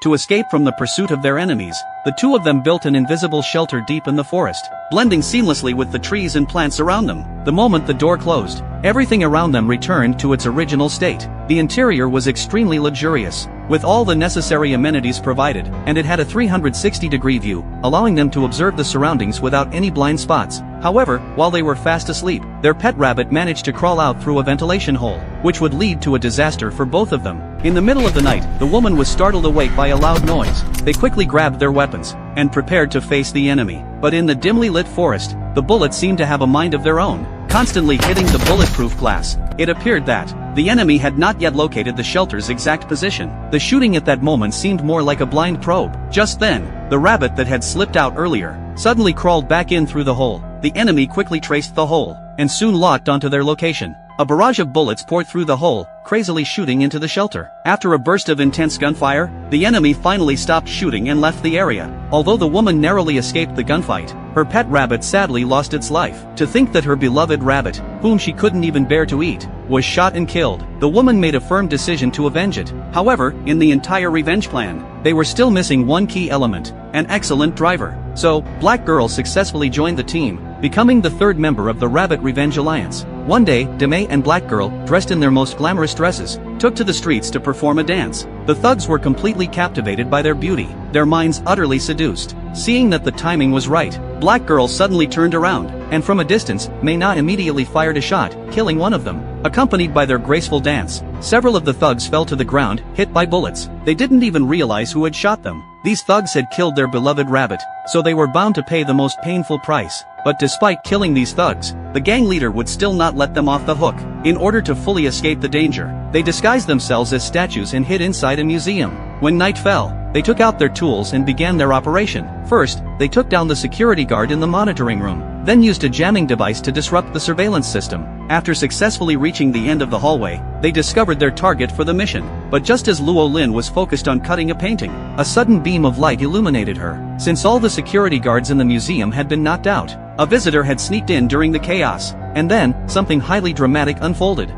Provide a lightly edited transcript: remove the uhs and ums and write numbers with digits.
To escape from the pursuit of their enemies, the two of them built an invisible shelter deep in the forest, blending seamlessly with the trees and plants around them. The moment the door closed, everything around them returned to its original state. The interior was extremely luxurious, with all the necessary amenities provided, and it had a 360-degree view, allowing them to observe the surroundings without any blind spots. However, while they were fast asleep, their pet rabbit managed to crawl out through a ventilation hole, which would lead to a disaster for both of them. In the middle of the night, the woman was startled awake by a loud noise. They quickly grabbed their weapons and prepared to face the enemy. But in the dimly lit forest, the bullets seemed to have a mind of their own, constantly hitting the bulletproof glass. It appeared that the enemy had not yet located the shelter's exact position. The shooting at that moment seemed more like a blind probe. Just then, the rabbit that had slipped out earlier suddenly crawled back in through the hole. The enemy quickly traced the hole and soon locked onto their location. A barrage of bullets poured through the hole, crazily shooting into the shelter. After a burst of intense gunfire, the enemy finally stopped shooting and left the area. Although the woman narrowly escaped the gunfight, her pet rabbit sadly lost its life. To think that her beloved rabbit, whom she couldn't even bear to eat, was shot and killed, the woman made a firm decision to avenge it. However, in the entire revenge plan, they were still missing one key element: an excellent driver. So, Black Girl successfully joined the team, becoming the third member of the Rabbit Revenge Alliance. One day, Demay and Black Girl, dressed in their most glamorous dresses, took to the streets to perform a dance. The thugs were completely captivated by their beauty, their minds utterly seduced. Seeing that the timing was right, Black Girl suddenly turned around, and from a distance, May-Na immediately fired a shot, killing one of them. Accompanied by their graceful dance, several of the thugs fell to the ground, hit by bullets. They didn't even realize who had shot them. These thugs had killed their beloved rabbit, so they were bound to pay the most painful price. But despite killing these thugs, the gang leader would still not let them off the hook. In order to fully escape the danger, they disguised themselves as statues and hid inside a museum. When night fell, they took out their tools and began their operation. First, they took down the security guard in the monitoring room, then used a jamming device to disrupt the surveillance system. After successfully reaching the end of the hallway, they discovered their target for the mission. But just as Luo Lin was focused on cutting a painting, a sudden beam of light illuminated her. Since all the security guards in the museum had been knocked out, a visitor had sneaked in during the chaos. And then, something highly dramatic unfolded.